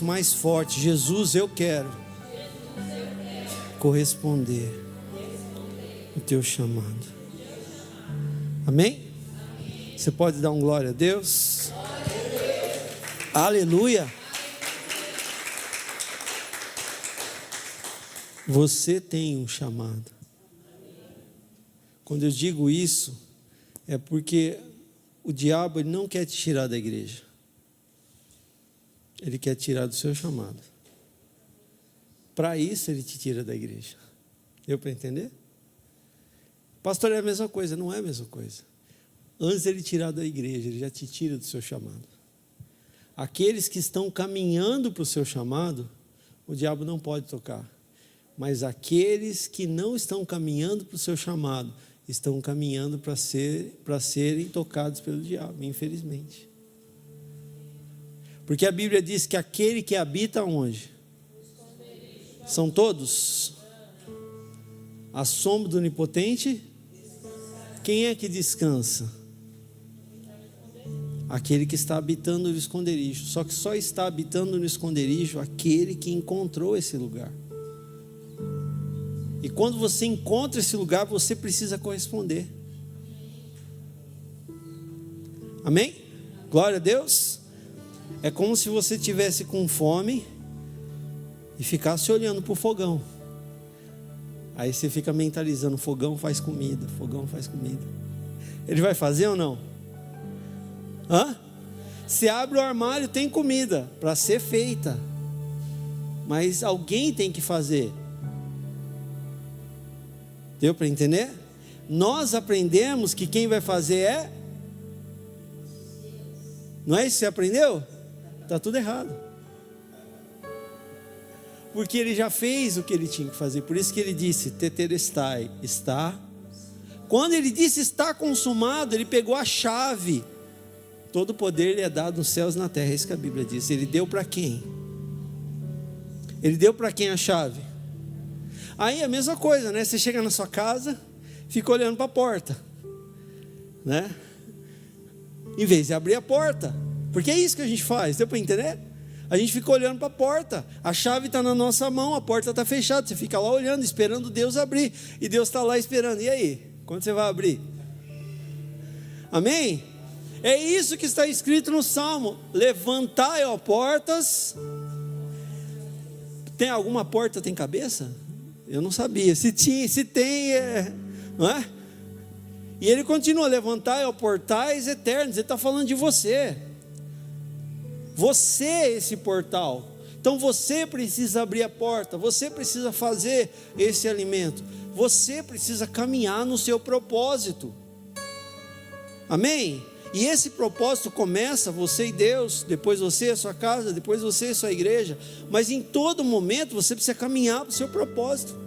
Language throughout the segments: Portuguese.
mais forte: Jesus, eu quero corresponder o teu chamado. Amém? Você pode dar um glória a Deus? Aleluia! Você tem um chamado. Quando eu digo isso, é porque o diabo ele não quer te tirar da igreja. Ele quer tirar do seu chamado. Para isso ele te tira da igreja. Deu para entender? Pastor, é a mesma coisa. Não é a mesma coisa. Antes ele tirar da igreja, ele já te tira do seu chamado. Aqueles que estão caminhando para o seu chamado, o diabo não pode tocar. Mas aqueles que não estão caminhando para o seu chamado, estão caminhando para serem tocados pelo diabo, infelizmente. Porque a Bíblia diz que aquele que habita onde? São todos? A sombra do Onipotente? Quem é que descansa? Aquele que está habitando no esconderijo. Só que só está habitando no esconderijo aquele que encontrou esse lugar. E quando você encontra esse lugar, você precisa corresponder. Amém? Glória a Deus. É como se você estivesse com fome e ficasse olhando para o fogão. Aí você fica mentalizando: fogão faz comida, fogão faz comida. Ele vai fazer ou não? Se abre o armário, tem comida para ser feita. Mas alguém tem que fazer. Deu para entender? Nós aprendemos que quem vai fazer é... Não é isso que você aprendeu? Está tudo errado. Porque ele já fez o que ele tinha que fazer. Por isso que ele disse: tetelestai, está. Quando ele disse está consumado, ele pegou a chave. Todo o poder lhe é dado nos céus e na terra. É isso que a Bíblia diz. Ele deu para quem? Ele deu para quem a chave? Aí a mesma coisa, né? Você chega na sua casa, fica olhando para a porta, né? Em vez de abrir a porta. Porque é isso que a gente faz, deu para entender? A gente fica olhando para a porta, a chave está na nossa mão, a porta está fechada, você fica lá olhando, esperando Deus abrir, e Deus está lá esperando. E aí? Quando você vai abrir? Amém? É isso que está escrito no Salmo: levantai, ó portas. Tem alguma porta tem cabeça? Eu não sabia. Se tem, não é? E ele continua: levantai, ó portais eternos. Ele está falando de você. Você é esse portal. Então você precisa abrir a porta. Você precisa fazer esse alimento. Você precisa caminhar no seu propósito. Amém? E esse propósito começa você e Deus, depois você e a sua casa, depois você e a sua igreja. Mas em todo momento você precisa caminhar para o seu propósito.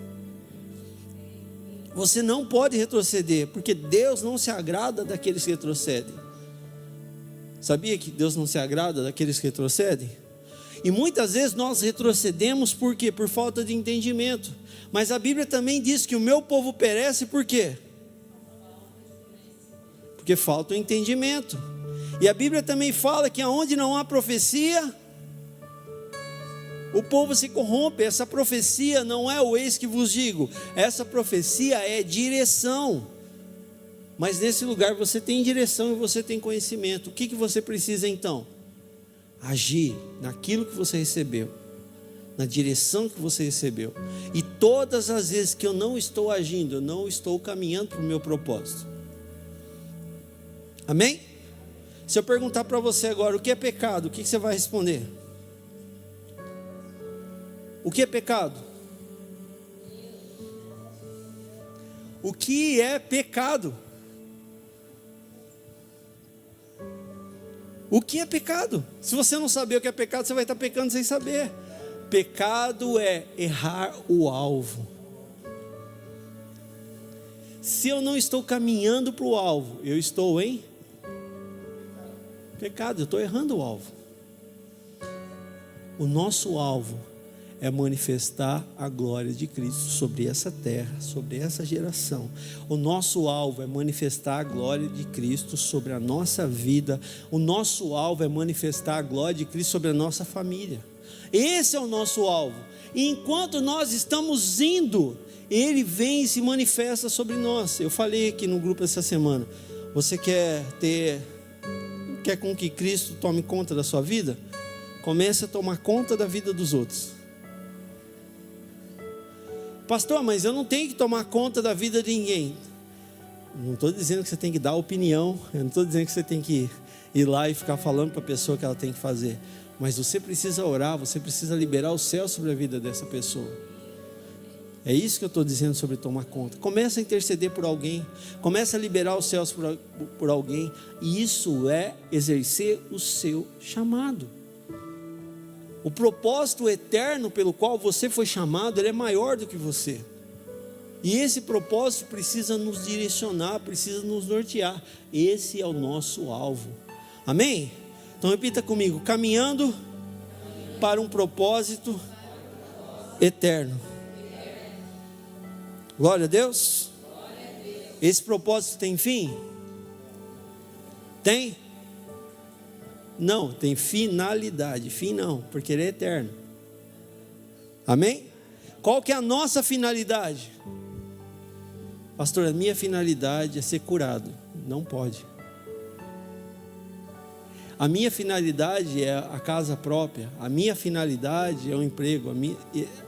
Você não pode retroceder, porque Deus não se agrada daqueles que retrocedem. Sabia que Deus não se agrada daqueles que retrocedem? E muitas vezes nós retrocedemos por quê? Por falta de entendimento. Mas a Bíblia também diz que o meu povo perece por quê? Porque falta o entendimento. E a Bíblia também fala que aonde não há profecia, o povo se corrompe. Essa profecia não é o eis que vos digo. Essa profecia é direção. Mas nesse lugar você tem direção e você tem conhecimento. O que você precisa então? Agir naquilo que você recebeu, na direção que você recebeu. E todas as vezes que eu não estou agindo, eu não estou caminhando para o meu propósito. Amém? Se eu perguntar para você agora o que é pecado, o que você vai responder? O que é pecado? O que é pecado? O que é pecado? Se você não saber o que é pecado, você vai estar pecando sem saber. Pecado é errar o alvo. Se eu não estou caminhando para o alvo, eu estou em pecado, eu estou errando o alvo. O nosso alvo é manifestar a glória de Cristo sobre essa terra, sobre essa geração. O nosso alvo é manifestar a glória de Cristo sobre a nossa vida. O nosso alvo é manifestar a glória de Cristo sobre a nossa família. Esse é o nosso alvo. E enquanto nós estamos indo, Ele vem e se manifesta sobre nós. Eu falei aqui no grupo essa semana, você quer com que Cristo tome conta da sua vida? Comece a tomar conta da vida dos outros. Pastor, mas eu não tenho que tomar conta da vida de ninguém. Não estou dizendo que você tem que dar opinião, eu não estou dizendo que você tem que ir lá e ficar falando para a pessoa o que ela tem que fazer. Mas você precisa orar, você precisa liberar o céu sobre a vida dessa pessoa. É isso que eu estou dizendo sobre tomar conta. Começa a interceder por alguém, começa a liberar os céus por alguém. E isso é exercer o seu chamado. O propósito eterno pelo qual você foi chamado, ele é maior do que você. E esse propósito precisa nos direcionar, precisa nos nortear. Esse é o nosso alvo. Amém? Então repita comigo: caminhando para um propósito eterno. Glória a Deus. Esse propósito tem fim? Tem? Não, tem finalidade. Fim não, porque ele é eterno. Amém? Qual que é a nossa finalidade? Pastor, a minha finalidade é ser curado. Não pode. A minha finalidade é a casa própria. A minha finalidade é o emprego.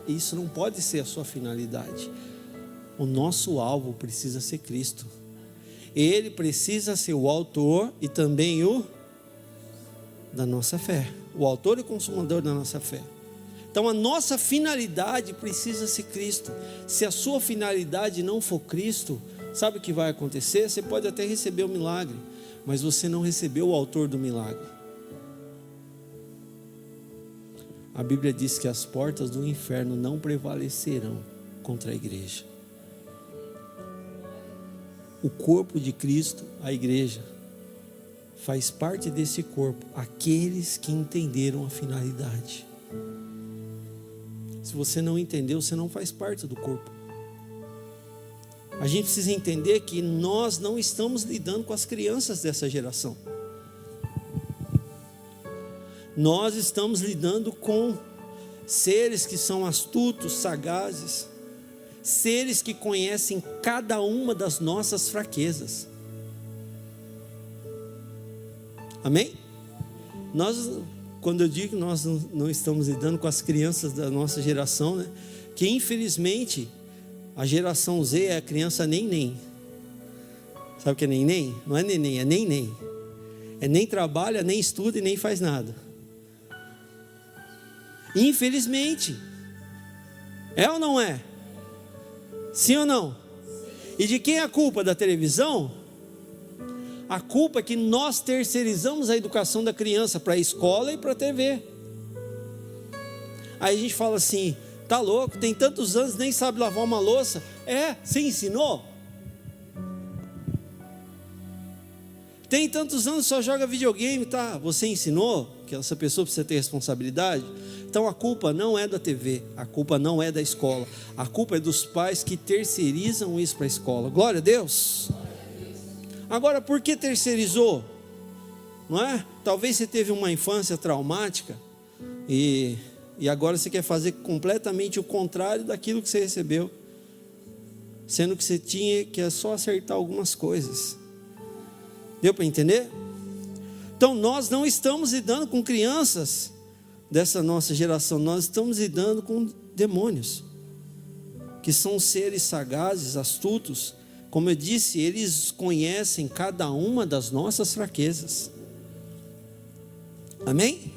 Isso não pode ser a sua finalidade. O nosso alvo precisa ser Cristo. Ele precisa ser o autor e também o da nossa fé. O autor e consumador da nossa fé. Então a nossa finalidade precisa ser Cristo. Se a sua finalidade não for Cristo, sabe o que vai acontecer? Você pode até receber o milagre, mas você não recebeu o autor do milagre. A Bíblia diz que as portas do inferno não prevalecerão contra a igreja. O corpo de Cristo, a igreja, faz parte desse corpo aqueles que entenderam a finalidade. Se você não entendeu, você não faz parte do corpo. A gente precisa entender que nós não estamos lidando com as crianças dessa geração. Nós estamos lidando com seres que são astutos, sagazes, seres que conhecem cada uma das nossas fraquezas. Amém? Quando eu digo que nós não estamos lidando com as crianças da nossa geração, né? Que infelizmente a geração Z é a criança nem. Sabe o que é nem? Não é neném, é nem. É nem trabalha, nem estuda e nem faz nada. Infelizmente. É ou não é? Sim ou não? E de quem é a culpa? Da televisão? A culpa é que nós terceirizamos a educação da criança para a escola e para a TV. Aí a gente fala assim: tá louco, tem tantos anos, nem sabe lavar uma louça. Você ensinou? Tem tantos anos, só joga videogame, tá? Você ensinou que essa pessoa precisa ter responsabilidade? Então a culpa não é da TV, a culpa não é da escola, a culpa é dos pais que terceirizam isso para a escola. Glória a Deus. Agora, por que terceirizou? Não é? Talvez você teve uma infância traumática e agora você quer fazer completamente o contrário daquilo que você recebeu, sendo que você tinha que só acertar algumas coisas. Deu para entender? Então nós não estamos lidando com crianças dessa nossa geração, nós estamos lidando com demônios, que são seres sagazes, astutos. Como eu disse, eles conhecem cada uma das nossas fraquezas. Amém?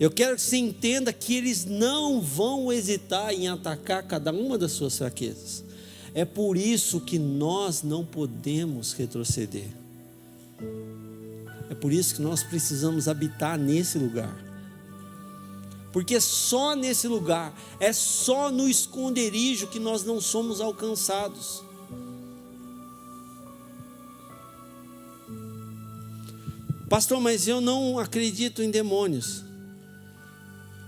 Eu quero que você entenda que eles não vão hesitar em atacar cada uma das suas fraquezas. É por isso que nós não podemos retroceder. É por isso que nós precisamos habitar nesse lugar. Porque só nesse lugar, é só no esconderijo que nós não somos alcançados. Pastor, mas eu não acredito em demônios.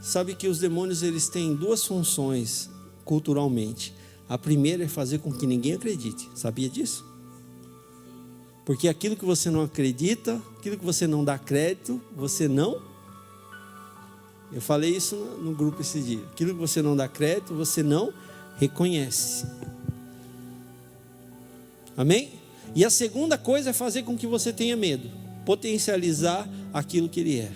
Sabe que os demônios, eles têm duas funções culturalmente. A primeira é fazer com que ninguém acredite. Sabia disso? Porque aquilo que você não acredita, aquilo que você não dá crédito, você não Eu falei isso no grupo esse dia. Aquilo que você não dá crédito, você não reconhece. Amém? E a segunda coisa é fazer com que você tenha medo. Potencializar aquilo que ele é.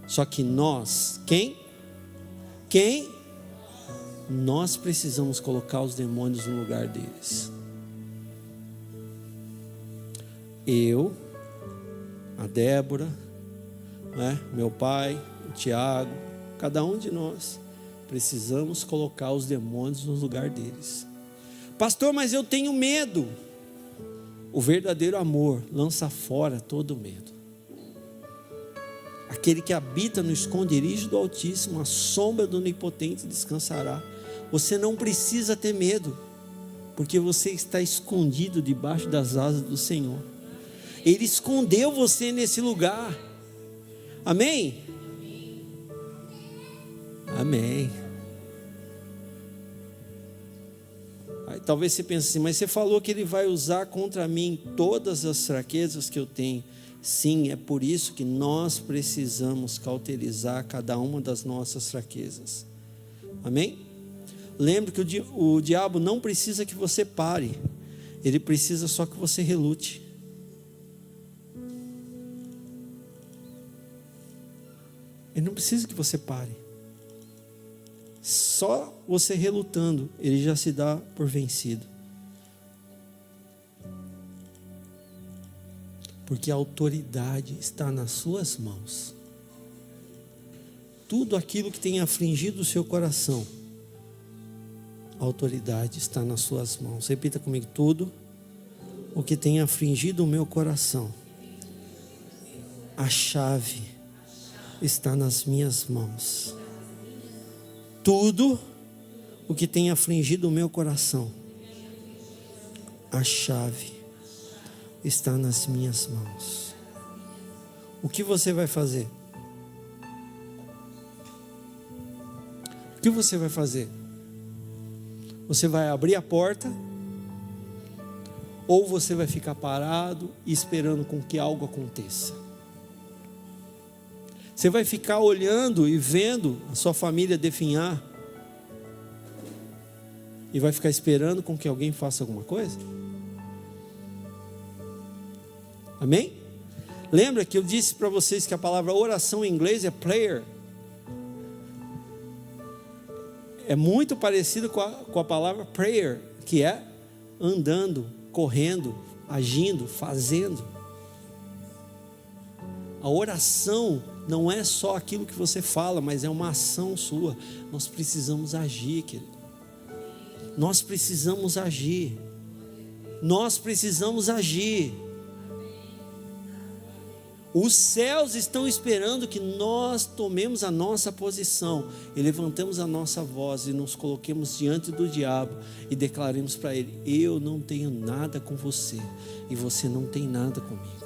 Só que nós, quem? Nós precisamos colocar os demônios no lugar deles. Eu, a Débora, né, meu pai, o Tiago, cada um de nós precisamos colocar os demônios no lugar deles. Pastor, mas eu tenho medo. O verdadeiro amor lança fora todo medo. Aquele que habita no esconderijo do Altíssimo, a sombra do Onipotente descansará. Você não precisa ter medo, porque você está escondido debaixo das asas do Senhor. Ele escondeu você nesse lugar. Amém? Amém. Aí, talvez você pense assim, mas você falou que ele vai usar contra mim todas as fraquezas que eu tenho. Sim, é por isso que nós precisamos cauterizar cada uma das nossas fraquezas. Amém? Lembre que o diabo não precisa que você pare. Ele precisa só que você relute. Ele não precisa que você pare. Só você relutando, ele já se dá por vencido. Porque a autoridade está nas suas mãos. Tudo aquilo que tem afligido o seu coração, a autoridade está nas suas mãos. Repita comigo: tudo o que tem afligido o meu coração, a chave está nas minhas mãos. Tudo o que tem afligido o meu coração, a chave está nas minhas mãos. O que você vai fazer? O que você vai fazer? Você vai abrir a porta? Ou você vai ficar parado e esperando com que algo aconteça? Você vai ficar olhando e vendo a sua família definhar e vai ficar esperando com que alguém faça alguma coisa? Amém? Lembra que eu disse para vocês que a palavra oração em inglês é prayer. É muito parecido com a palavra prayer, que é andando, correndo, agindo, fazendo. A oração não é só aquilo que você fala, mas é uma ação sua. Nós precisamos agir, querido. Nós precisamos agir. Nós precisamos agir. Os céus estão esperando que nós tomemos a nossa posição e levantemos a nossa voz e nos coloquemos diante do diabo e declaremos para ele: eu não tenho nada com você e você não tem nada comigo.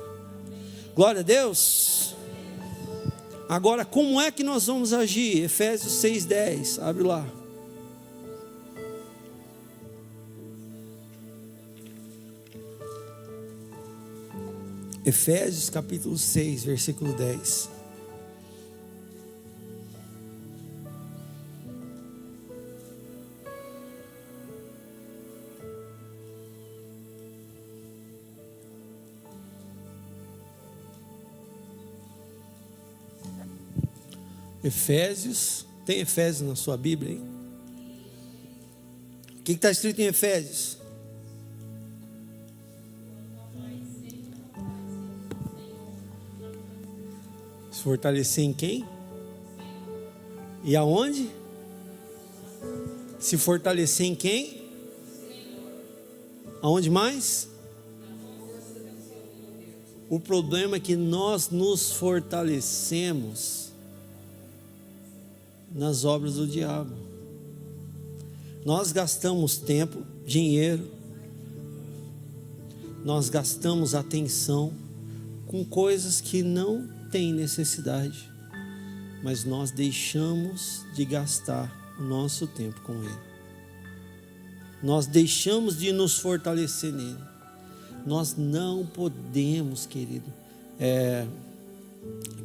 Glória a Deus. Agora, como é que nós vamos agir? Efésios 6:10, abre lá. Efésios capítulo 6, versículo 10. Efésios, tem Efésios na sua Bíblia, hein? O que está escrito em Efésios? Se fortalecer em quem? E aonde? Se fortalecer em quem? Aonde mais? O problema é que nós nos fortalecemos nas obras do diabo. Nós gastamos tempo, dinheiro, nós gastamos atenção com coisas que não têm necessidade, mas nós deixamos de gastar o nosso tempo com Ele. Nós deixamos de nos fortalecer nele. Nós não podemos, querido,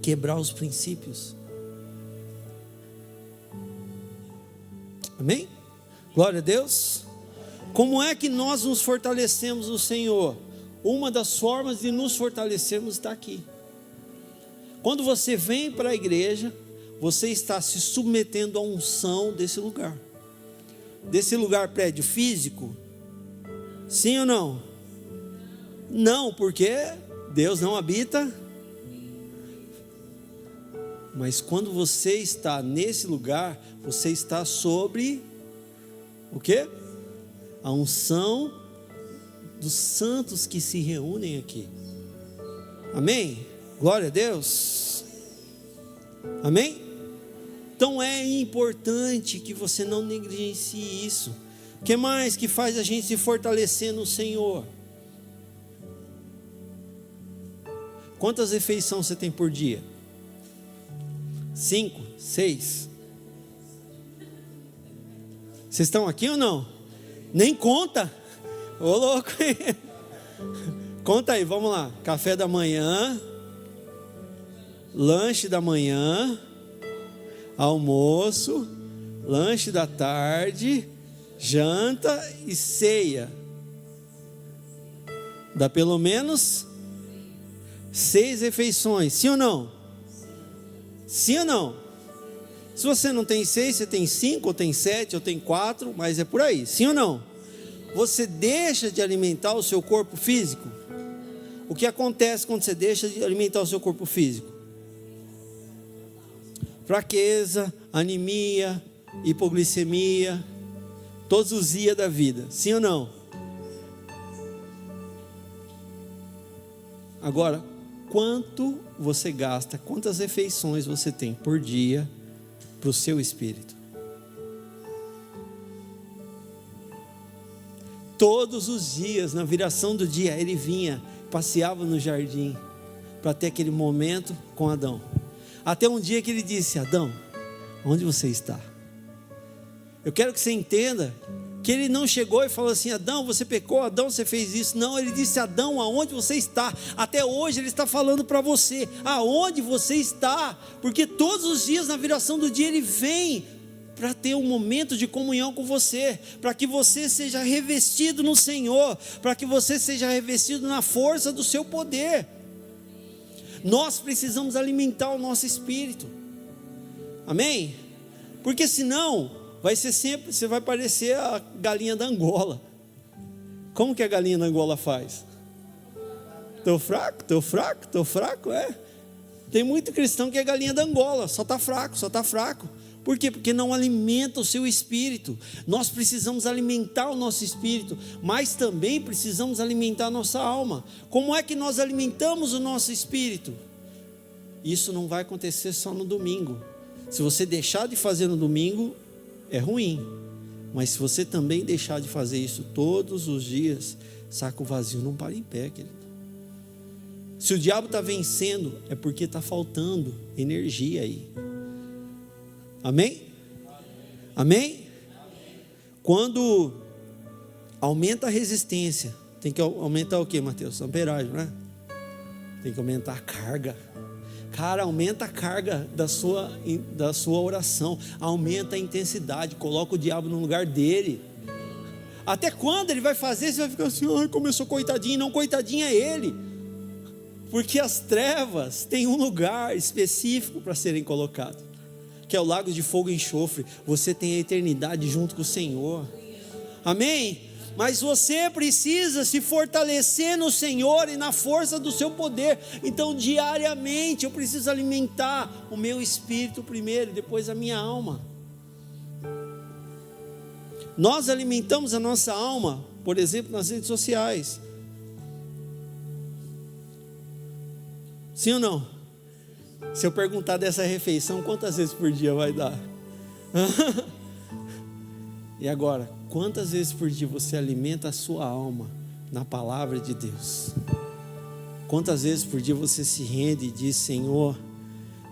quebrar os princípios. Amém? Glória a Deus. Como é que nós nos fortalecemos no Senhor? Uma das formas de nos fortalecermos está aqui. Quando você vem para a igreja, você está se submetendo à unção desse lugar. Desse lugar prédio físico? Sim ou não? Não, porque Deus não habita. Mas quando você está nesse lugar, você está sobre o quê? A unção dos santos que se reúnem aqui. Amém? Glória a Deus. Amém? Então é importante que você não negligencie isso. O que mais que faz a gente se fortalecer no Senhor? Quantas refeições você tem por dia? 5, 6? Vocês estão aqui ou não? Nem conta. Ô louco. Conta aí, vamos lá. Café da manhã, lanche da manhã, almoço, lanche da tarde, janta e ceia. Dá pelo menos 6 refeições, sim ou não? Sim ou não? Se você não tem 6, você tem 5, ou tem 7, ou tem 4, mas é por aí, sim ou não? Você deixa de alimentar o seu corpo físico? O que acontece quando você deixa de alimentar o seu corpo físico? Fraqueza, anemia, hipoglicemia, todos os dias da vida, sim ou não? Agora, quanto você gasta, quantas refeições você tem por dia para o seu espírito? Todos os dias, na viração do dia, ele vinha, passeava no jardim, para ter aquele momento com Adão. Até um dia que ele disse: Adão, onde você está? Eu quero que você entenda que ele não chegou e falou assim: Adão, você pecou, Adão, você fez isso. Não, ele disse: Adão, aonde você está? Até hoje ele está falando para você, aonde você está? Porque todos os dias na viração do dia ele vem para ter um momento de comunhão com você, para que você seja revestido no Senhor, para que você seja revestido na força do seu poder. Nós precisamos alimentar o nosso espírito, amém? Porque senão vai ser sempre, você vai parecer a galinha da Angola. Como que a galinha da Angola faz? Tô fraco, é. Tem muito cristão que é galinha da Angola, só está fraco. Por quê? Porque não alimenta o seu espírito. Nós precisamos alimentar o nosso espírito, mas também precisamos alimentar a nossa alma. Como é que nós alimentamos o nosso espírito? Isso não vai acontecer só no domingo. Se você deixar de fazer no domingo, é ruim. Mas se você também deixar de fazer isso todos os dias, saco vazio não para em pé, querido. Se o diabo está vencendo, é porque está faltando energia aí. Amém? Amém? Quando aumenta a resistência, tem que aumentar o que, Mateus? Amperagem, né? Tem que aumentar a carga. Cara, aumenta a carga da sua oração, aumenta a intensidade, coloca o diabo no lugar dele. Até quando ele vai fazer? Você vai ficar assim: ai, começou coitadinho. Não, coitadinho é ele, porque as trevas têm um lugar específico para serem colocados, que é o lago de fogo e enxofre. Você tem a eternidade junto com o Senhor, amém? Mas você precisa se fortalecer no Senhor e na força do seu poder. Então diariamente eu preciso alimentar o meu espírito primeiro, depois a minha alma. Nós alimentamos a nossa alma, por exemplo, nas redes sociais. Sim ou não? Se eu perguntar dessa refeição, quantas vezes por dia vai dar? E agora, quantas vezes por dia você alimenta a sua alma na palavra de Deus? Quantas vezes por dia você se rende e diz: Senhor,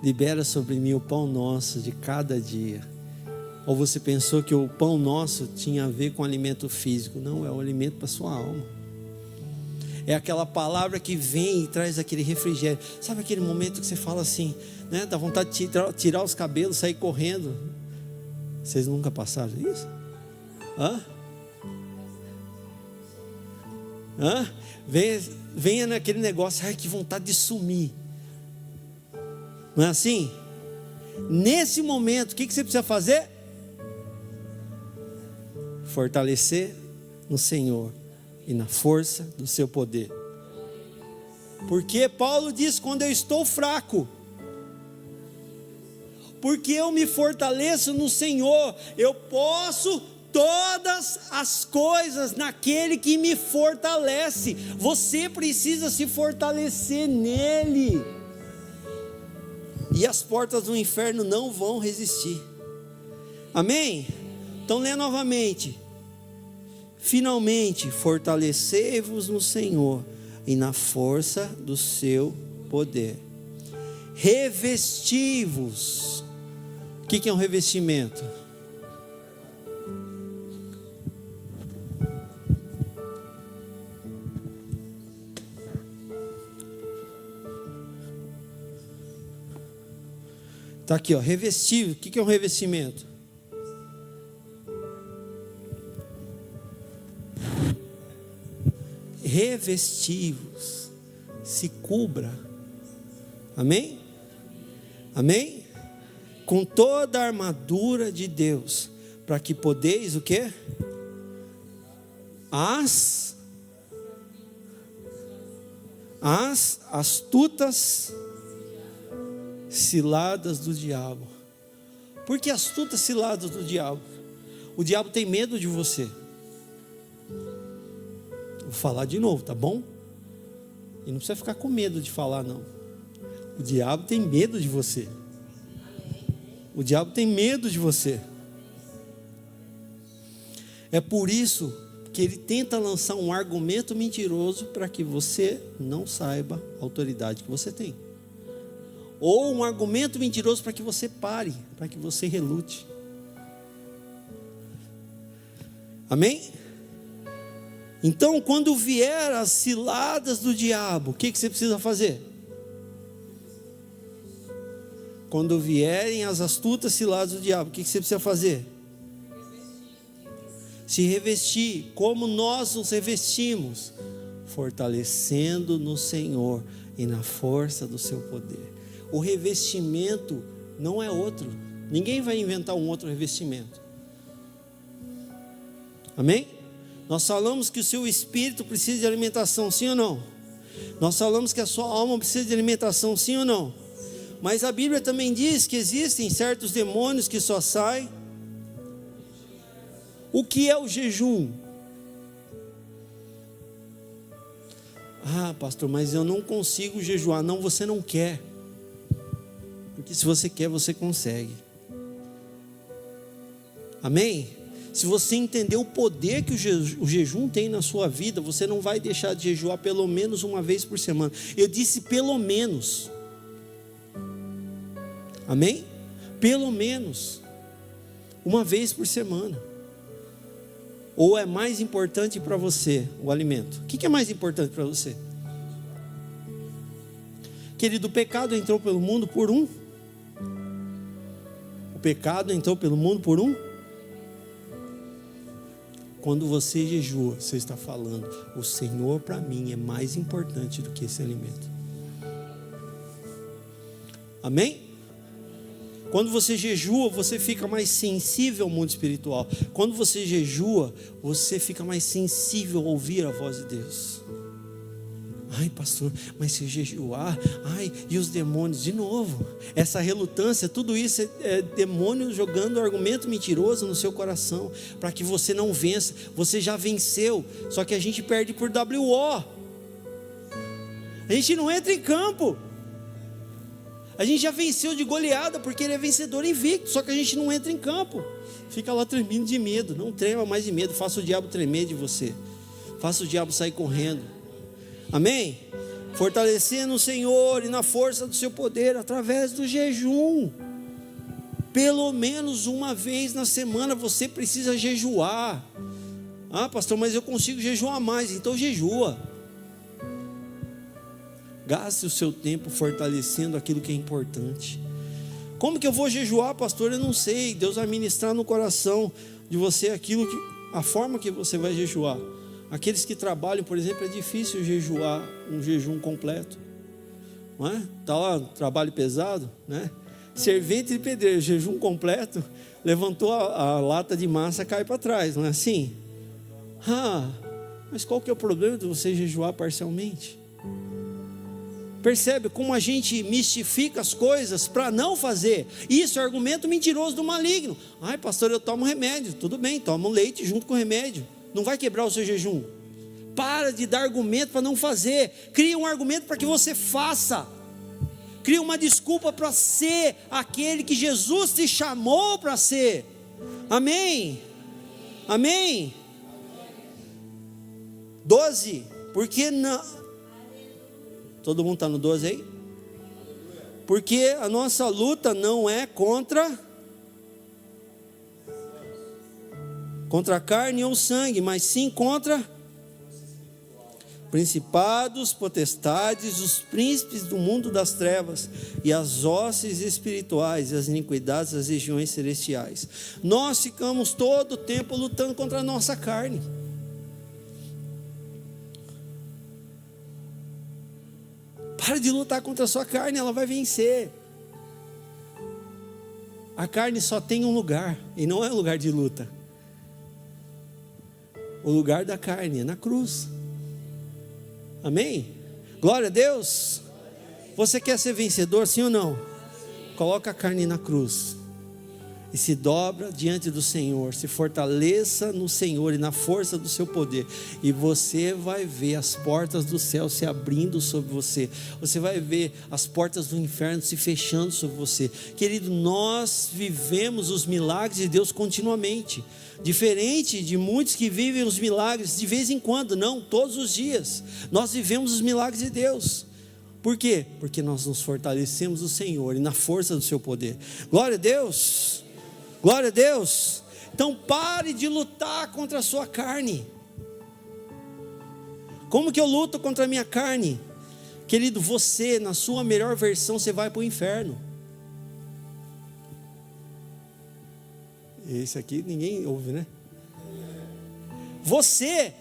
libera sobre mim o pão nosso de cada dia? Ou você pensou que o pão nosso tinha a ver com alimento físico? Não, é o alimento para a sua alma. É aquela palavra que vem e traz aquele refrigério. Sabe aquele momento que você fala assim, né? Dá vontade de tirar os cabelos, sair correndo. Vocês nunca passaram isso? Venha naquele negócio, ai, que vontade de sumir. Não é assim? Nesse momento, o que você precisa fazer? Fortalecer no Senhor e na força do seu poder. Porque Paulo diz: quando eu estou fraco, porque eu me fortaleço no Senhor, eu posso todas as coisas naquele que me fortalece. Você precisa se fortalecer nele, e as portas do inferno não vão resistir. Amém? Então lê novamente. Finalmente, fortalecei-vos no Senhor e na força do seu poder. Revesti-vos. O que é um revestimento? Está aqui, ó, revestir. O que é um revestimento? Revesti-vos, se cubra. Amém? Amém? Com toda a armadura de Deus, para que podeis o quê? As astutas ciladas do diabo. Por que astutas ciladas do diabo? O diabo tem medo de você. Vou falar de novo, tá bom? E não precisa ficar com medo de falar, não. O diabo tem medo de você. O diabo tem medo de você. É por isso que ele tenta lançar um argumento mentiroso para que você não saiba a autoridade que você tem. Ou um argumento mentiroso para que você pare, para que você relute. Amém? Então, quando vier as ciladas do diabo, o que você precisa fazer? Quando vierem as astutas ciladas do diabo, o que você precisa fazer? Se revestir. Como nós nos revestimos? Fortalecendo no Senhor e na força do seu poder. O revestimento não é outro. Ninguém vai inventar um outro revestimento. Amém? Nós falamos que o seu espírito precisa de alimentação, sim ou não? Nós falamos que a sua alma precisa de alimentação, sim ou não? Mas a Bíblia também diz que existem certos demônios que só saem. O que é o jejum? Ah, pastor, mas eu não consigo jejuar. Não, você não quer. Porque se você quer, você consegue. Amém? Se você entender o poder que o jejum tem na sua vida, você não vai deixar de jejuar pelo menos uma vez por semana. Eu disse pelo menos. Amém? Pelo menos uma vez por semana. Ou é mais importante para você o alimento? O que é mais importante para você? Querido, o pecado entrou pelo mundo por um. O pecado entrou pelo mundo por um. Quando você jejua, você está falando: o Senhor para mim é mais importante do que esse alimento. Amém? Quando você jejua, você fica mais sensível ao mundo espiritual. Quando você jejua, você fica mais sensível a ouvir a voz de Deus. Ai, pastor, mas se jejuar, ai, e os demônios, de novo, essa relutância, tudo isso é demônio jogando argumento mentiroso no seu coração, para que você não vença. Você já venceu, só que a gente perde por WO. A gente não entra em campo. A gente já venceu de goleada, porque ele é vencedor invicto, só que a gente não entra em campo. Fica lá tremendo de medo. Não trema mais de medo, faça o diabo tremer de você. Faça o diabo sair correndo. Amém? Fortalecer no Senhor e na força do seu poder, através do jejum. Pelo menos uma vez na semana você precisa jejuar. Ah, pastor, mas eu consigo jejuar mais. Então jejua. Gaste o seu tempo fortalecendo aquilo que é importante. Como que eu vou jejuar, pastor? Eu não sei. Deus vai ministrar no coração de você a forma que você vai jejuar. Aqueles que trabalham, por exemplo, é difícil jejuar um jejum completo, não é? Está lá, trabalho pesado, né? Servente de pedreiro, jejum completo, levantou a lata de massa, cai para trás, não é assim? Mas qual que é o problema de você jejuar parcialmente? Percebe como a gente mistifica as coisas para não fazer? Isso é argumento mentiroso do maligno. Ai, pastor, eu tomo remédio. Tudo bem, toma leite junto com o remédio. Não vai quebrar o seu jejum. Para de dar argumento para não fazer. Cria um argumento para que você faça. Cria uma desculpa para ser aquele que Jesus te chamou para ser. Amém? Amém? 12. Porque não... Todo mundo está no 12 aí? Porque a nossa luta não é contra a carne ou sangue, mas sim contra principados, potestades, os príncipes do mundo das trevas e as hostes espirituais e as iniquidades das regiões celestiais. Nós ficamos todo o tempo lutando contra a nossa carne. Para de lutar contra a sua carne, ela vai vencer. A carne só tem um lugar, e não é um lugar de luta. O lugar da carne é na cruz. Amém? Glória a Deus. Você quer ser vencedor, sim ou não? Coloca a carne na cruz e se dobra diante do Senhor, se fortaleça no Senhor e na força do seu poder, e você vai ver as portas do céu se abrindo sobre você, você vai ver as portas do inferno se fechando sobre você. Querido, nós vivemos os milagres de Deus continuamente, diferente de muitos que vivem os milagres de vez em quando, não, todos os dias, nós vivemos os milagres de Deus. Por quê? Porque nós nos fortalecemos no Senhor e na força do seu poder. Glória a Deus. Glória a Deus. Então pare de lutar contra a sua carne. Como que eu luto contra a minha carne? Querido, você, na sua melhor versão, você vai para o inferno. Esse aqui ninguém ouve, né? Você,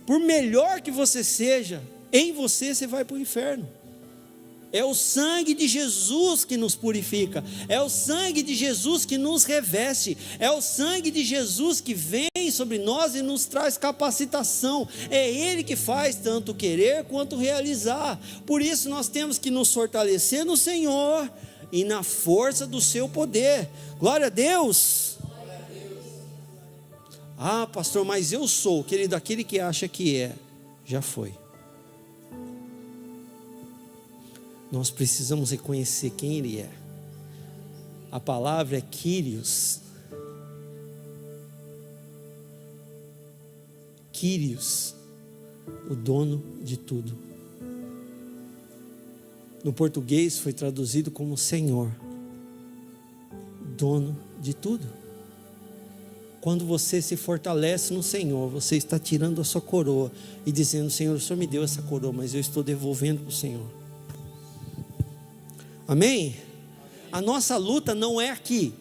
por melhor que você seja, em você vai para o inferno. É o sangue de Jesus que nos purifica, é o sangue de Jesus que nos reveste, é o sangue de Jesus que vem sobre nós e nos traz capacitação. É Ele que faz tanto querer quanto realizar. Por isso nós temos que nos fortalecer no Senhor e na força do seu poder. Glória a Deus. Ah, pastor, mas eu sou, querido, aquele que acha que já foi. Nós precisamos reconhecer quem Ele é. A palavra é Kyrios. Kyrios, o dono de tudo. No português foi traduzido como Senhor, dono de tudo. Quando você se fortalece no Senhor, você está tirando a sua coroa e dizendo: Senhor, o Senhor me deu essa coroa, mas eu estou devolvendo para o Senhor. Amém? A nossa luta não é aqui.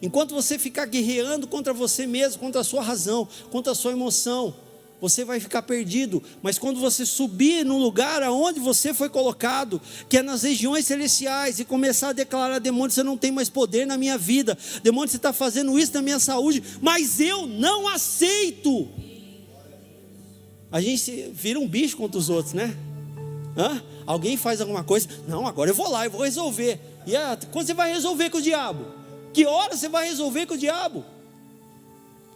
Enquanto você ficar guerreando contra você mesmo, contra a sua razão, contra a sua emoção, você vai ficar perdido. Mas quando você subir no lugar aonde você foi colocado, que é nas regiões celestiais, e começar a declarar: demônio, você não tem mais poder na minha vida, demônio, você está fazendo isso na minha saúde, mas eu não aceito. A gente vira um bicho contra os outros, né? Alguém faz alguma coisa, não, agora eu vou lá, eu vou resolver. E quando você vai resolver com o diabo? Que hora você vai resolver com o diabo?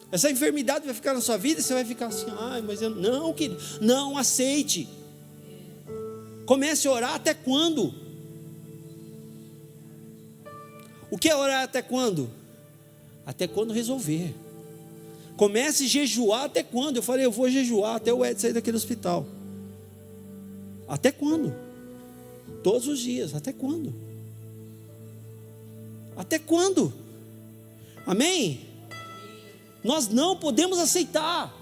Essa enfermidade vai ficar na sua vida e você vai ficar assim: ai, mas eu não, querido, não aceite. Comece a orar até quando? O que é orar até quando? Até quando resolver. Comece a jejuar até quando? Eu falei, eu vou jejuar até o Ed sair daquele hospital. Até quando? Todos os dias, até quando? Até quando? Amém? Nós não podemos aceitar.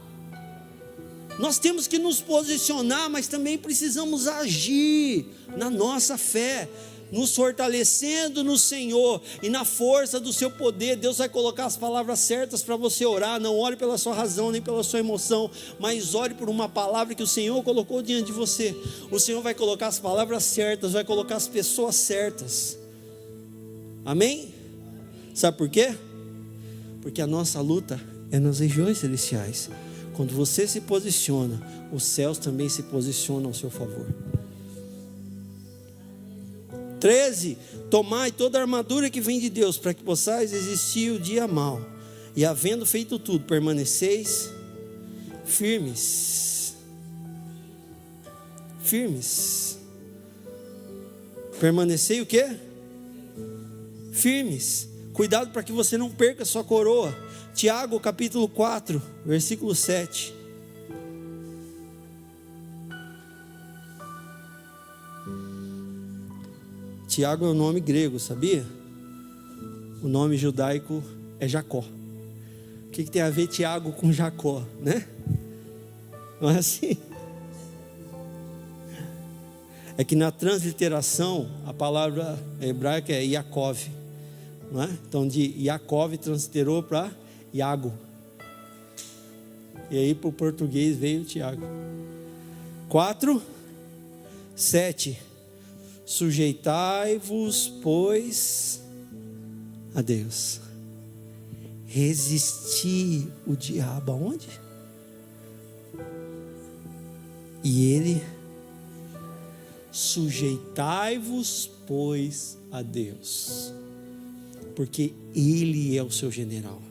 Nós temos que nos posicionar, mas também precisamos agir na nossa fé. nos fortalecendo no Senhor e na força do seu poder. Deus vai colocar as palavras certas para você orar. Não ore pela sua razão nem pela sua emoção, mas ore por uma palavra que o Senhor colocou diante de você. O Senhor vai colocar as palavras certas, vai colocar as pessoas certas. Amém? Sabe por quê? Porque a nossa luta é nas regiões celestiais. Quando você se posiciona, os céus também se posicionam ao seu favor. 13, tomai toda a armadura que vem de Deus, para que possais resistir o dia mau, e havendo feito tudo, permaneceis firmes. Firmes. Permanecei o quê? Firmes. Cuidado para que você não perca a sua coroa. Tiago capítulo 4, versículo 7. Tiago é um nome grego, sabia? O nome judaico é Jacó. O que tem a ver Tiago com Jacó, né? Não é assim? É que na transliteração a palavra hebraica é Yaakov, não é? Então de Yaakov transliterou para Iago. E aí para o português veio Tiago. 4, 7. Sujeitai-vos, pois, a Deus. Resisti o diabo aonde? E ele: sujeitai-vos, pois, a Deus, porque ele é o seu general.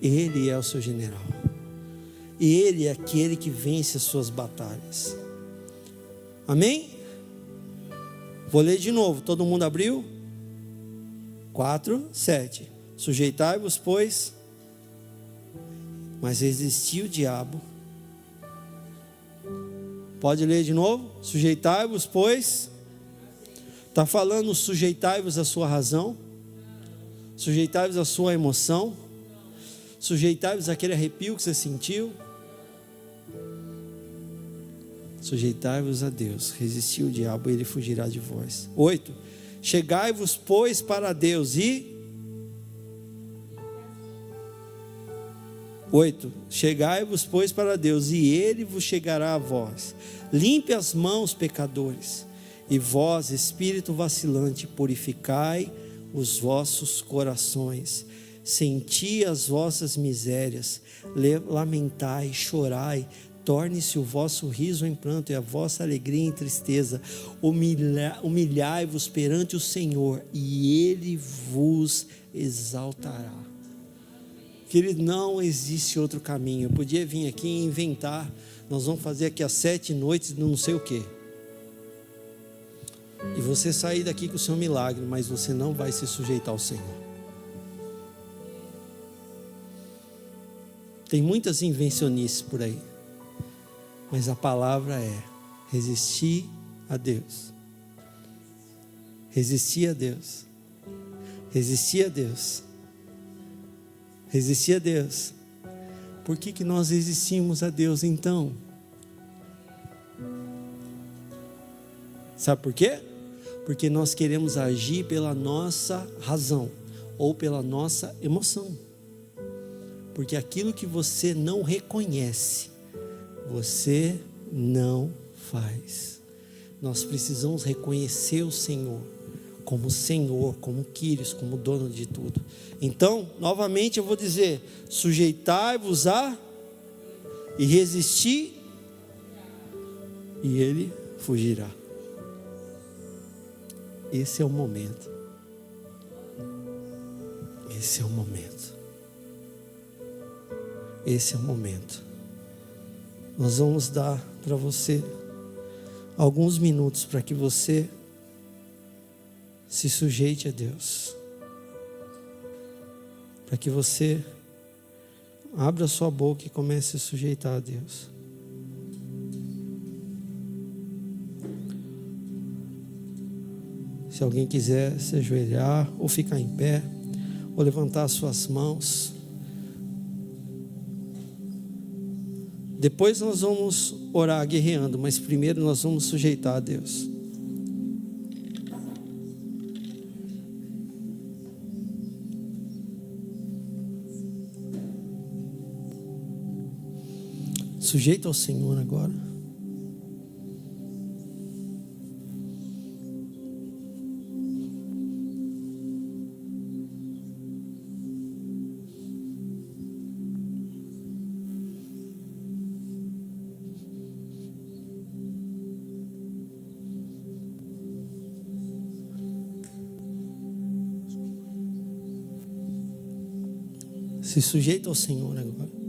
Ele é o seu general. Ele é aquele que vence as suas batalhas. Amém? Vou ler de novo. Todo mundo abriu? 4, 7. Sujeitai-vos, pois, mas resisti o diabo. Pode ler de novo? Sujeitai-vos, pois. Está falando sujeitai-vos à sua razão. Sujeitai-vos à sua emoção. Sujeitai-vos àquele arrepio que você sentiu. Sujeitai-vos a Deus, resisti o diabo e ele fugirá de vós. 8. Chegai-vos, pois, para Deus e... 8. Chegai-vos, pois, para Deus e ele vos chegará a vós. Limpe as mãos, pecadores, e vós, espírito vacilante, purificai os vossos corações. Senti as vossas misérias, lamentai, chorai, torne-se o vosso riso em pranto e a vossa alegria em tristeza. Humilhai-vos perante o Senhor e Ele vos exaltará. Querido, não existe outro caminho. Eu podia vir aqui e inventar, nós vamos fazer aqui as 7 noites de não sei o quê. E você sair daqui com o seu milagre, mas você não vai se sujeitar ao Senhor. Tem muitas invencionices por aí, mas a palavra é: resistir a Deus. Resistir a Deus. Resistir a Deus. Resistir a Deus. Por que nós resistimos a Deus então? Sabe por quê? Porque nós queremos agir pela nossa razão ou pela nossa emoção. Porque aquilo que você não reconhece, você não faz. Nós precisamos reconhecer o Senhor como Quírios, como dono de tudo. Então, novamente eu vou dizer: sujeitai-vos a e resistir, e ele fugirá. Esse é o momento. Esse é o momento. Esse é o momento. Nós vamos dar para você alguns minutos para que você se sujeite a Deus. Para que você abra sua boca e comece a se sujeitar a Deus. Se alguém quiser se ajoelhar ou ficar em pé, ou levantar suas mãos. Depois nós vamos orar guerreando, mas primeiro nós vamos sujeitar a Deus. Sujeita ao Senhor agora. Se sujeita ao Senhor agora.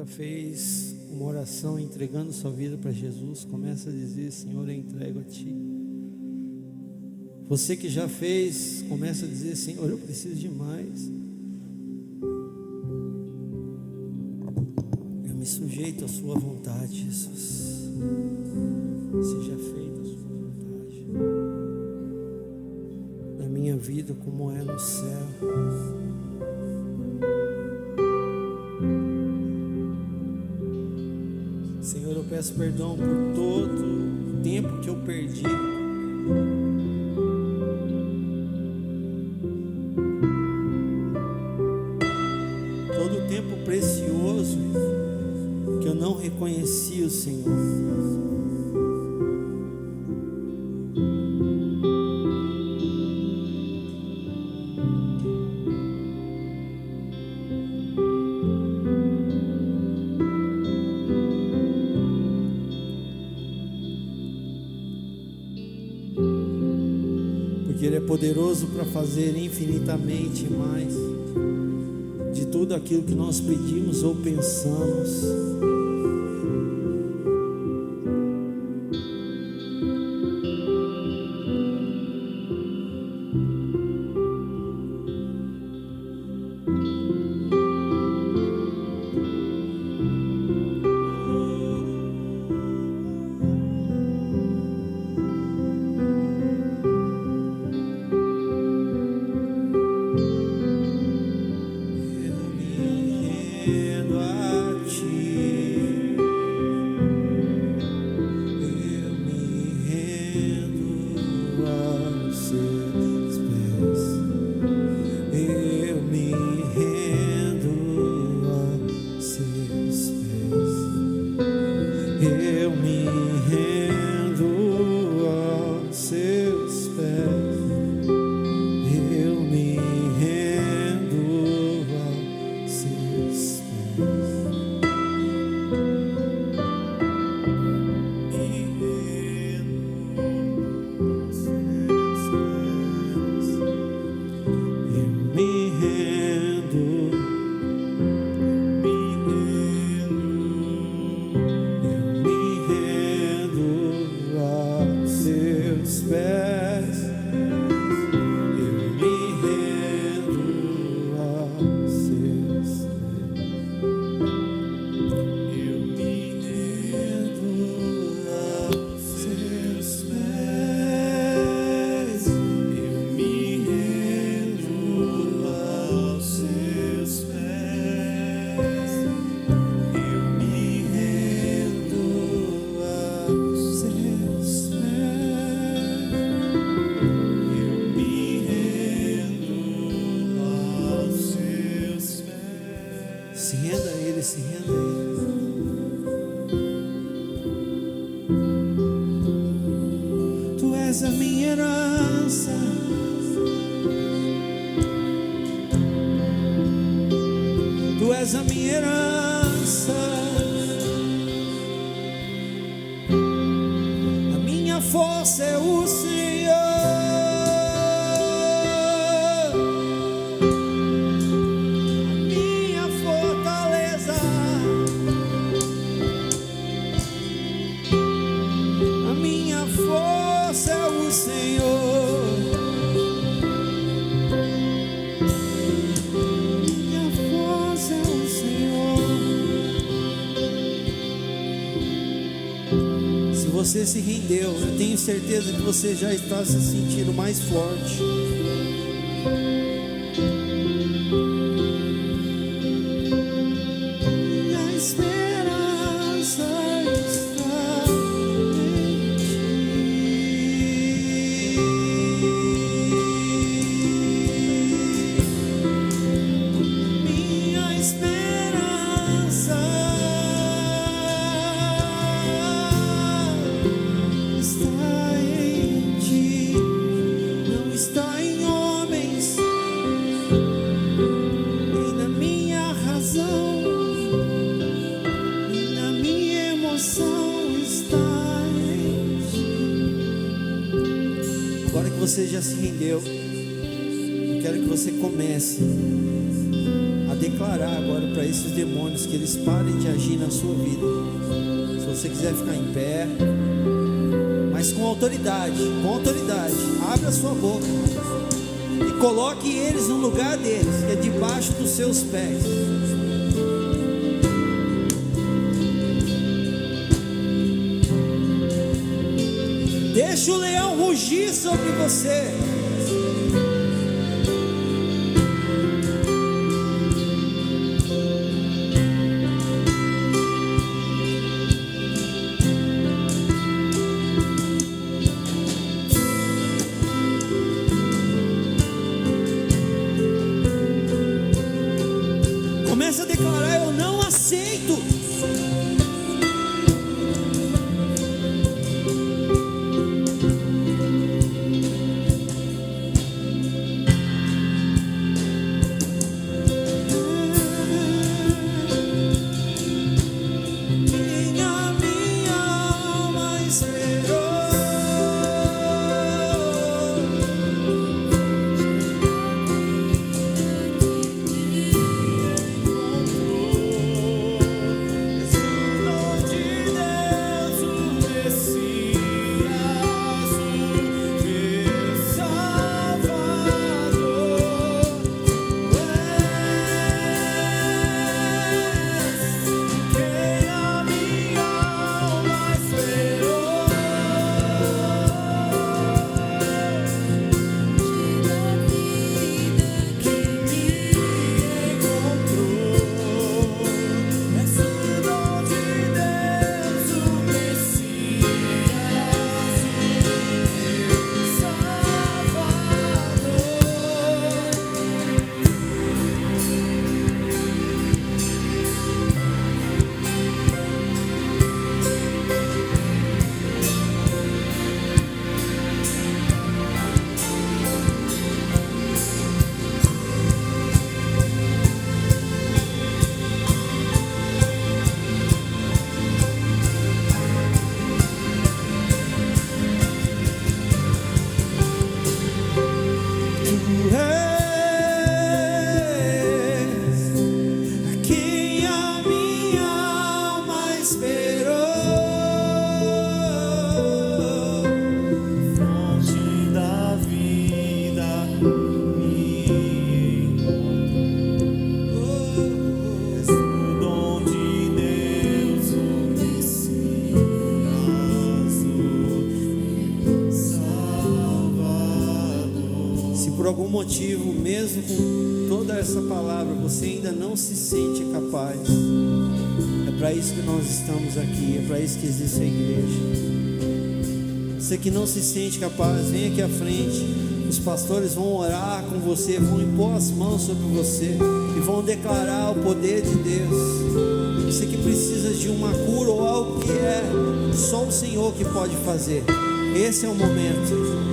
Fez uma oração entregando sua vida para Jesus, começa a dizer: Senhor, eu entrego a Ti. Você que já fez, começa a dizer: Senhor, eu preciso de mais. Eu me sujeito à Sua vontade, Jesus. Seja feita a Sua vontade na minha vida como é no céu. Senhor, eu peço perdão por todo o tempo que eu perdi. Todo o tempo precioso que eu não reconheci o Senhor. Ele é poderoso para fazer infinitamente mais de tudo aquilo que nós pedimos ou pensamos. A Ti. és a minha herança, a minha força é o Senhor, a minha fortaleza, a minha força é o Senhor. Você se rendeu, eu tenho certeza que você já está se sentindo mais forte. A esperança está em ti. Minha esperança está em homens, nem na minha razão, nem na minha emoção, está em ti. Agora que você já se rendeu, eu quero que você comece a declarar agora para esses demônios que eles parem de agir na sua vida. Se você quiser ficar em pé, mas com autoridade, abre a sua boca e coloque eles no lugar deles, que é debaixo dos seus pés. Deixa o leão rugir sobre você. Começa a declarar: eu não aceito. Minha alma esperou. algum motivo, mesmo com toda essa palavra, você ainda não se sente capaz, é para isso que nós estamos aqui, é para isso que existe a igreja. Você que não se sente capaz, vem aqui à frente, os pastores vão orar com você, vão impor as mãos sobre você e vão declarar o poder de Deus. Você que precisa de uma cura ou algo que é só o Senhor que pode fazer, esse é o momento.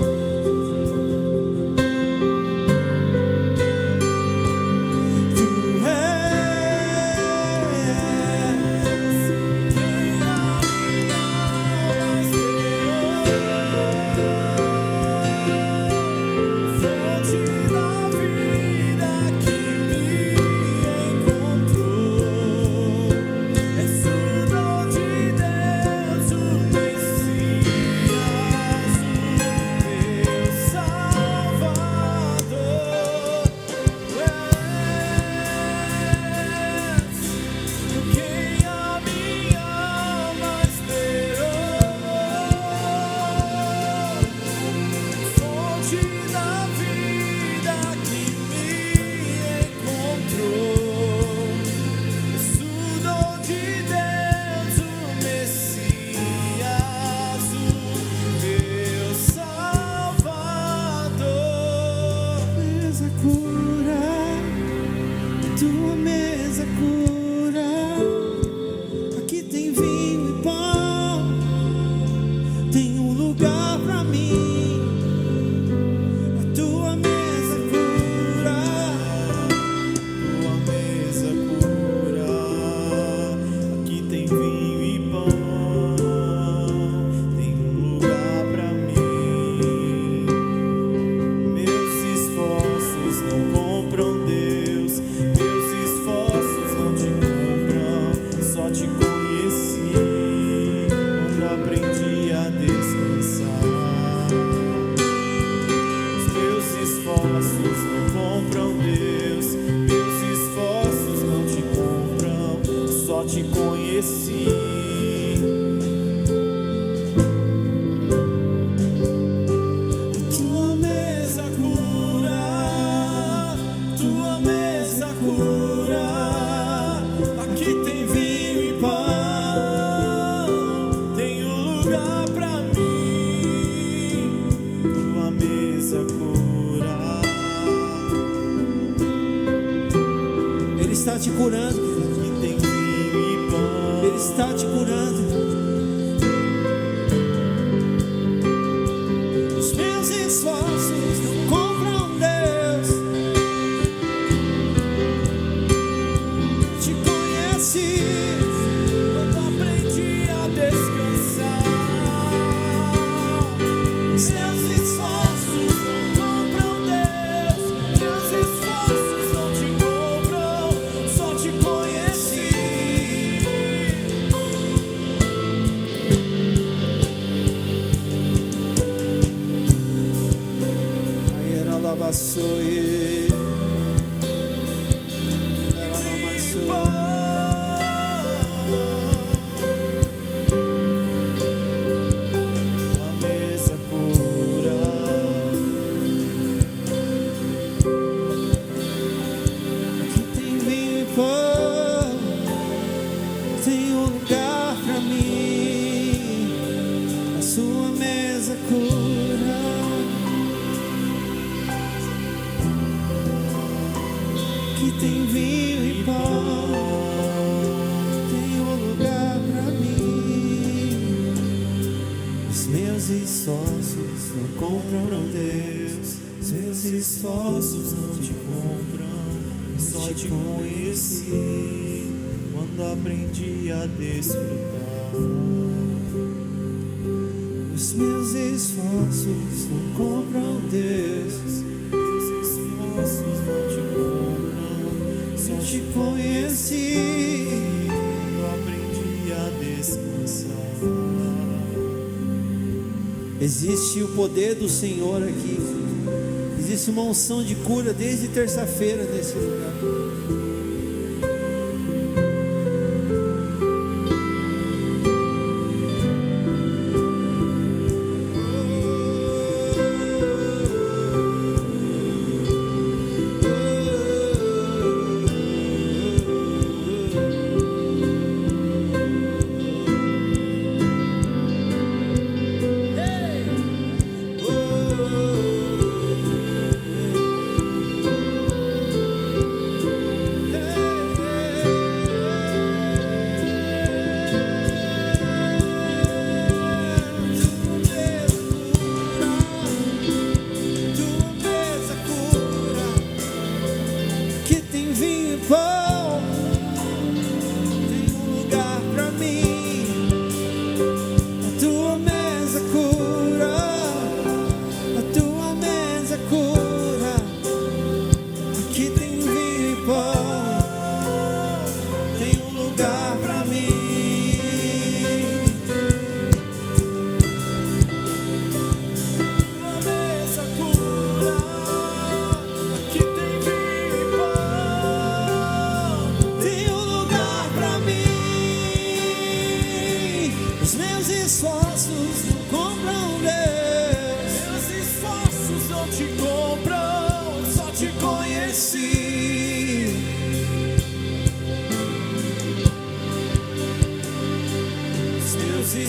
mesa cura, tua mesa cura. Aqui tem vinho e pão, tem um lugar pra mim. A tua mesa cura, tua mesa cura. Aqui tem vinho e pão, tem um lugar pra mim. Meus esforços não compram Deus, meus esforços não te compram. Só te conheci quando aprendi a descansar. Os meus esforços não compram Deus, meus esforços não te compram. Só te conheci. Tua mesa cura, tua mesa cura. Aqui tem vinho e pão, tem um lugar pra mim. Tua mesa cura. Ele está te curando. Aqui tem vinho e pão. Ele está te curando. Os meus esforços não compram Deus. Te conheci quando aprendi a descansar. Meus esforços não compram Deus, meus esforços não te compram. Só te conheci. Aí era lavaçoie, era lavaçoie. A mesa cura. Aqui tem vinho e pão, tem um lugar pra mim. A sua mesa cura. Aqui tem vinho e pão, tem um lugar pra mim. Os meus esforços não compram Deus, os meus esforços não te compram. Só te conheci quando aprendi a desfrutar. Os meus esforços não compram Deus, meus esforços não te compram. Só te conheci quando aprendi a descansar. Existe o poder do Senhor aqui. Existe uma unção de cura desde terça-feira nesse lugar.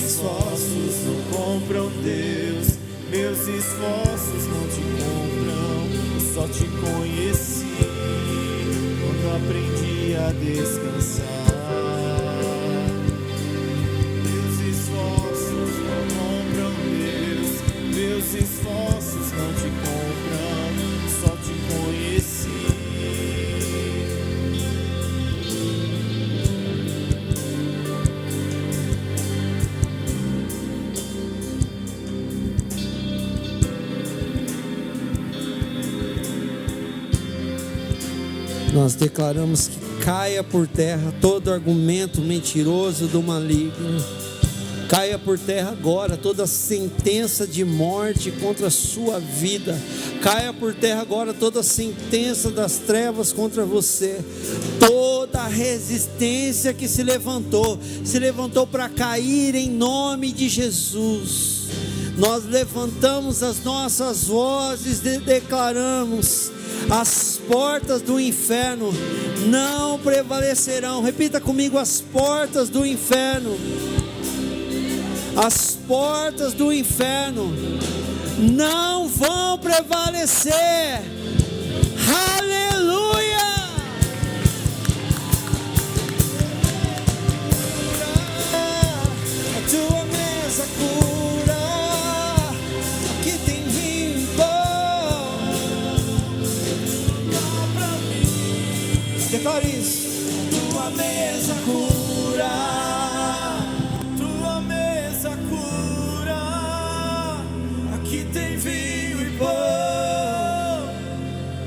esforços não compram Deus, meus esforços não te compram, eu só te conheço. aprendi a descansar. Meus esforços não compram Deus, meus esforços não te compram, só te conheci. Nós declaramos que caia por terra todo argumento mentiroso do maligno. Caia por terra agora toda sentença de morte contra a sua vida. Caia por terra agora toda sentença das trevas contra você. Toda resistência que se levantou para cair em nome de Jesus. Nós levantamos as nossas vozes e declaramos: as portas do inferno não prevalecerão. Repita comigo: as portas do inferno. As portas do inferno não vão prevalecer. Aleluia! A tua mesa cura, aqui tem vinho e pão. Declare isso. Tua mesa cura, tua mesa cura, aqui tem vinho e pão,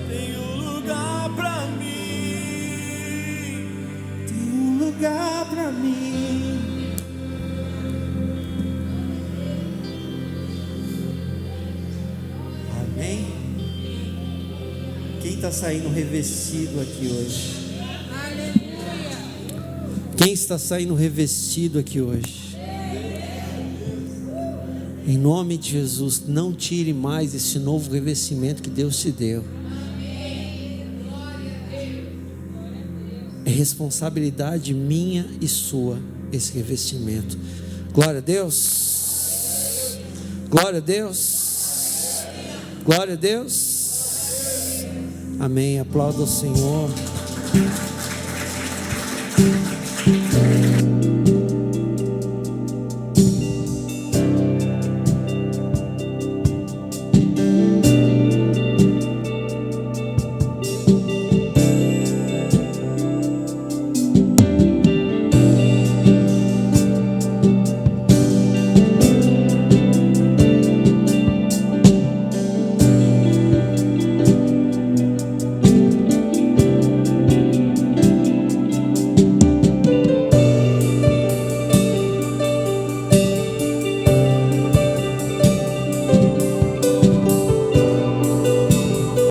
tem um lugar pra mim, tem um lugar pra mim. Amém? Quem está saindo revestido aqui hoje? Quem está saindo revestido aqui hoje? Em nome de Jesus, não tire mais esse novo revestimento que Deus te deu. É responsabilidade minha e sua esse revestimento. Glória a Deus. Glória a Deus. Glória a Deus. Amém. Aplauda o Senhor.